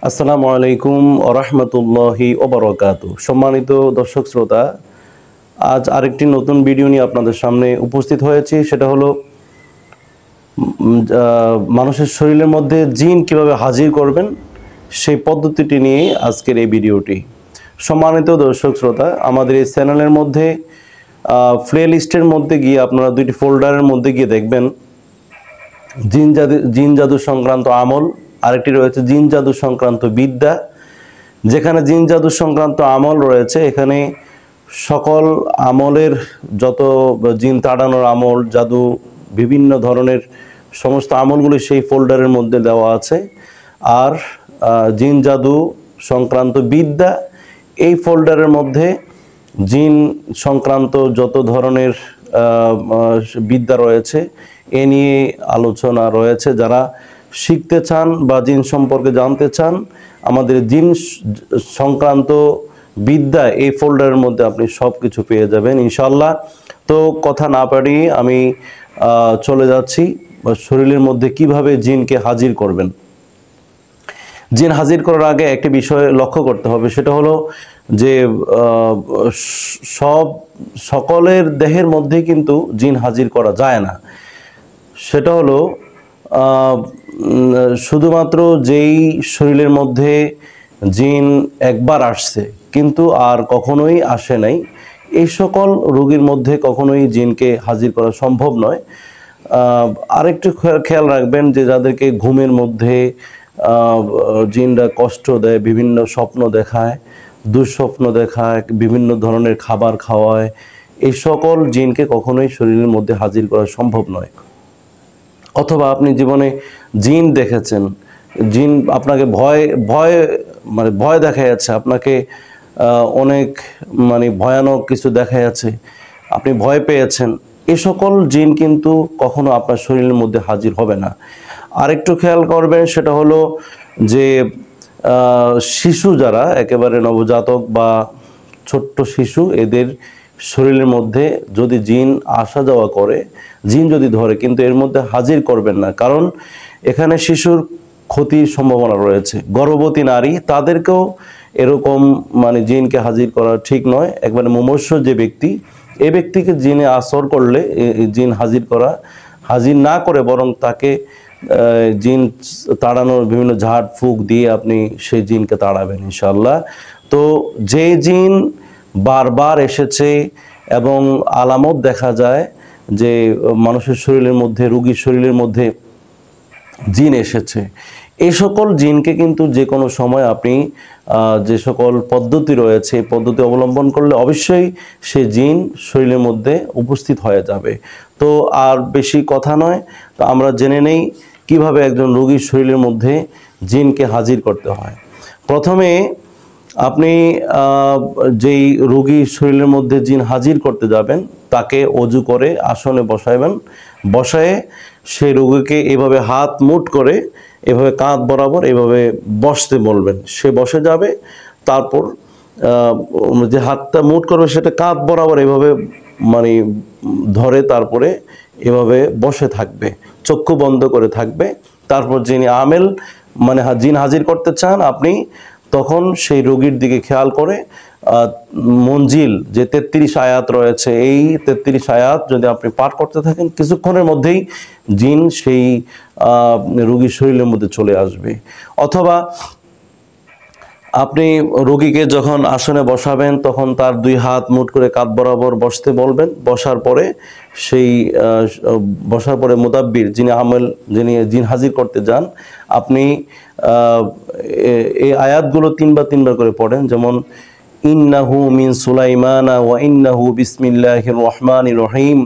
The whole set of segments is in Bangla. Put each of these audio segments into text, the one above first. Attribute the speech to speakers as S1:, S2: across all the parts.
S1: আসসালামু আলাইকুম ওয়া রাহমাতুল্লাহি ওয়া বারাকাতুহু। সম্মানিত দর্শক শ্রোতা, আজ আরেকটি নতুন ভিডিও নিয়ে আপনাদের সামনে উপস্থিত হয়েছি। সেটা হলো মানুষের শরীরের মধ্যে জিন কিভাবে হাজির করবেন সেই পদ্ধতিটি নিয়ে আজকের এই ভিডিওটি। সম্মানিত দর্শক শ্রোতা, আমাদের এই চ্যানেলের মধ্যে প্লে লিস্টের মধ্যে গিয়ে আপনারা দুইটি ফোল্ডারের মধ্যে গিয়ে দেখবেন জিন জাদু সংক্রান্ত আমল, আরেকটি রয়েছে জিন জাদু সংক্রান্ত বিদ্যা। যেখানে জিন জাদু সংক্রান্ত আমল রয়েছে, এখানে সকল আমলের যত জিন তাড়ানোর আমল, জাদু, বিভিন্ন ধরনের সমস্ত আমলগুলি সেই ফোল্ডারের মধ্যে দেওয়া আছে। আর জিন জাদু সংক্রান্ত বিদ্যা, এই ফোল্ডারের মধ্যে জিন সংক্রান্ত যত ধরনের বিদ্যা রয়েছে এ নিয়ে আলোচনা রয়েছে। যারা শিখতে চান বা জিন সম্পর্কে জানতে চান, আমাদের জিন সংক্রান্ত বিদ্যা এই ফোল্ডারের মধ্যে আপনি সব কিছু পেয়ে যাবেন ইনশাল্লাহ। তো কথা না পারি আমি চলে যাচ্ছি শরীরের মধ্যে কিভাবে জিনকে হাজির করবেন। জিন হাজির করার আগে একটি বিষয় লক্ষ্য করতে হবে, সেটা হলো যে সকলের দেহের মধ্যে কিন্তু জিন হাজির করা যায় না। সেটা হলো শুধুমাত্র যেই শরীরের মধ্যে জিন একবার আসছে কিন্তু আর কখনোই আসে নাই, এই সকল রোগীর মধ্যে কখনোই জিনকে হাজির করা সম্ভব নয়। আরেকটু খেয়াল রাখবেন যে যাদেরকে ঘুমের মধ্যে জিনরা কষ্ট দেয়, বিভিন্ন স্বপ্ন দেখায়, দুঃস্বপ্ন দেখায়, বিভিন্ন ধরনের খাবার খাওয়ায়, এই সকল জিনকে কখনোই শরীরের মধ্যে হাজির করা সম্ভব নয়। অথবা আপনি জীবনে জিন দেখেছেন, জিন আপনাকে ভয় দেখা যাচ্ছে, আপনাকে অনেক ভয়ানক কিছু দেখা যাচ্ছে, আপনি ভয় পেয়েছেন, এই সকল জিন কিন্তু কখনো আপনার শরীরের মধ্যে হাজির হবে না। আরেকটু খেয়াল করবেন, সেটা হলো যে শিশু যারা একেবারে নবজাতক বা ছোট্ট শিশু, এদের শরীরের মধ্যে যদি জিন আসা যাওয়া করে, জিন যদি ধরে, কিন্তু এর মধ্যে হাজির করবেন না, কারণ এখানে শিশুর ক্ষতির সম্ভাবনা রয়েছে। গর্ভবতী নারী, তাদেরকেও এরকম জিনকে হাজির করা ঠিক নয়। একবারে মুমূর্ষু যে ব্যক্তি, এই ব্যক্তিকে জিনে আসর করলে জিন হাজির না করে বরং তাকে জিন তাড়ানোর বিভিন্ন ঝাড় ফুঁক দিয়ে আপনি সেই জিনকে তাড়াবেন ইনশাআল্লাহ। তো যে জিন বারবার এসেছে এবং আলামত দেখা যায় যে মানুষের শরীরের মধ্যে, রোগীর শরীরের মধ্যে জিন এসেছে, এই সকল জিনকে কিন্তু যে কোনো সময় আপনি যে সকল পদ্ধতি রয়েছে, পদ্ধতি অবলম্বন করলে অবশ্যই সে জিন শরীরের মধ্যে উপস্থিত হয়ে যাবে। তো আর বেশি কথা নয়, তো আমরা জেনে নেই কিভাবে একজন রোগীর শরীরের মধ্যে জিনকে হাজির করতে হয়। প্রথমে আপনি যেই রোগীর শরীরের মধ্যে জিন হাজির করতে যাবেন, তাকে অজু করে আসনে বসাবেন। বসায়ে সেই রোগীকে এভাবে হাত মুঠ করে, এভাবে কাঁধ বরাবর এভাবে বসতে বলবেন। সে বসে যাবে, তারপর যে হাতটা মুঠ করবে সেটা কাঁধ বরাবর এভাবে ধরে, তারপরে এভাবে বসে থাকবে, চক্ষু বন্ধ করে থাকবে। তারপর যিনি আমেল জিন হাজির করতে চান, আপনি তখন সেই রোগীর দিকে খেয়াল করে মঞ্জিল যে 33 আয়াত রয়েছে, এই 33 আয়াত যদি আপনি পাঠ করতে থাকেন, কিছুক্ষণের মধ্যেই জিন সেই রোগীর শরীরের মধ্যে চলে আসবে। অথবা আপনি রোগীকে যখন আসনে বসাবেন, তখন তার 2 হাত মুঠ করে কাঁধ বরাবর বসতে বলবেন। বসার পরে মুদাব্বির, যিনি জিন হাজির করতে যান, আপনি এই আয়াতগুলো 3 বার করে পড়েন। যেমন ইন্নাহু মিন সুলাইমানা ওয়া ইন্নাহু বিসমিল্লাহির রহমানির রহিম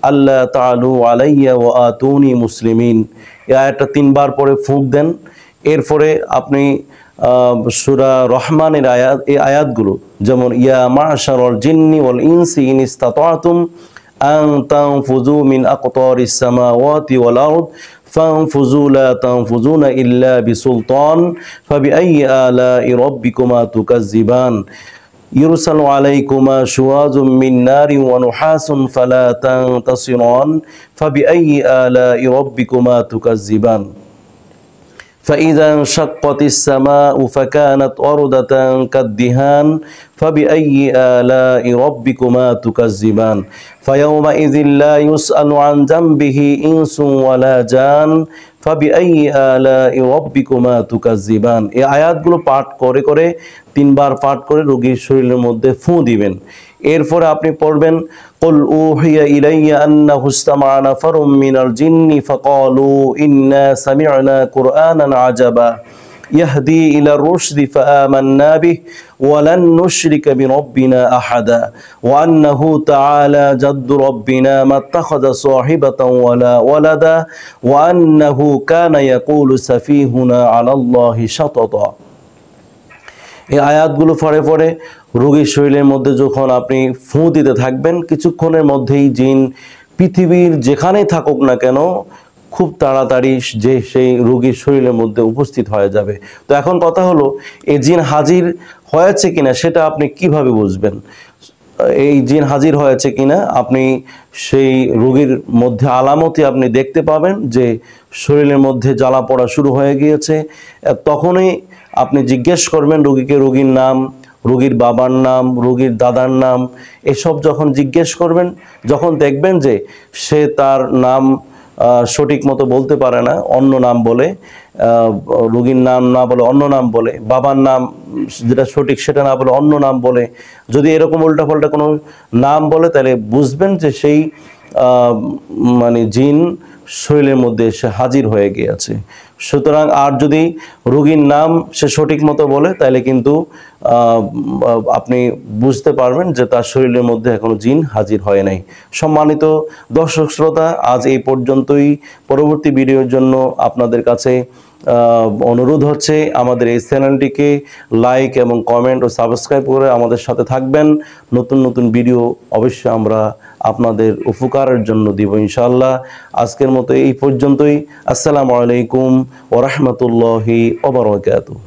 S1: আল্লাহ তাআলু আলাইয়া ওয়া আতুনি মুসলিমিন। এই আয়াতটা 3 বার পরে ফুঁক দেন। এরপরে আপনি সূরা রহমানের এই আয়াতগুলো, যেমন ইয়া মাশারাল জিন্নি ওয়াল ইনসি ইন ইসতাতাতুম আন তানফুযু মিন আকতারিস সামাওয়াতি ওয়াল আরদ ফানফুযু লা তানফুযুনা ইল্লা বিসুলতান ফাবিআইয়ি আলাই রাব্বিকুমা তুকাজ্জিবান ইউরসালু আলাইকুমা শুওয়াযুম মিন নারিন ওয়া নুহাসুন ফালা তানতাসিরান ফাবিআইয়ি আলাই রাব্বিকুমা তুকাজ্জিবান فإذا انشقت السماء فكانت وردة كالدهان فبأي آلاء ربكما تكذبان فيومئذ لا يسأل عن ذنبه إنس ولا جان فبأي آلاء ربكما تكذبان। এই আয়াতগুলো পাঠ করে করে 3 বার পাঠ করে রোগীর শরীরের মধ্যে ফু দিবেন। এরপরে আপনি পড়বেন কুল উহিয়া ইলাইয়া আন্নাহু ইসতামা'a নাফারুম মিনাল জিন্নি ফাকালু ইন্না সামি'না কুরআনান আজাবা ইয়াহদি ইলা রুশদি ফাআমান্না বিহি ওয়া লান নুশরিকা বিরাব্বিনা আহাদা ওয়া আন্নাহু তাআলা জাদ্দু রাব্বিনা মাত্তাখাযা সাহিবাতান ওয়ালা ওয়ালাদা ওয়া আন্নাহু কানা ইয়াকুলু সাফীহুনা আলাল্লাহি শাতাতা। এই আয়াতগুলো পড়ে পড়ে রোগীর শরীরের মধ্যে যখন আপনি ফু দিতে থাকবেন, কিছুক্ষণের মধ্যেই জিন পৃথিবীর যেখানেই থাকুক না কেন খুব তাড়াতাড়ি যে সেই রোগীর শরীরের মধ্যে উপস্থিত হয়ে যাবে। তো এখন কথা হলো, এই জিন হাজির হয়েছে কিনা সেটা আপনি কিভাবে বুঝবেন? এই জিন হাজির হয়েছে কিনা আপনি সেই রোগীর মধ্যে আলামতি আপনি দেখতে পাবেন যে শরীরের মধ্যে জ্বালা পড়া শুরু হয়ে গিয়েছে। তখনই আপনি জিজ্ঞেস করবেন রোগীকে, রোগীর নাম, রোগীর বাবার নাম, রোগীর দাদার নাম, এসব যখন জিজ্ঞেস করবেন, যখন দেখবেন যে সে তার নাম সঠিক মতো বলতে পারে না, অন্য নাম বলে, রোগীর নাম না বলে অন্য নাম বলে, বাবার নাম যেটা সঠিক সেটা না বলে অন্য নাম বলে, যদি এরকম উল্টাপাল্টা কোনো নাম বলে, তাহলে বুঝবেন যে সেই মানে জিন শরীরের মধ্যে এসে হাজির হয়ে গিয়েছে। সুতরাং আর যদি রোগীর নাম সে সঠিক মতো বলে, তাহলে কিন্তু আপনি বুঝতে পারবেন যে তার শরীরের মধ্যে এখনো জিন হাজির হয় নাই। সম্মানিত দর্শক শ্রোতা, আজ এই পর্যন্তই। পরবর্তী ভিডিওর জন্য আপনাদের কাছে অনুরোধ হচ্ছে আমাদের এই চ্যানেলটিকে লাইক এবং কমেন্ট ও সাবস্ক্রাইব করে আমাদের সাথে থাকবেন। নতুন নতুন ভিডিও অবশ্যই আমরা আপনাদের উপকারের জন্য দিব ইনশাআল্লাহ। আজকের মতো এই পর্যন্তই। আসসালামু আলাইকুম ওয়া রাহমাতুল্লাহি ওয়া বারাকাতুহু।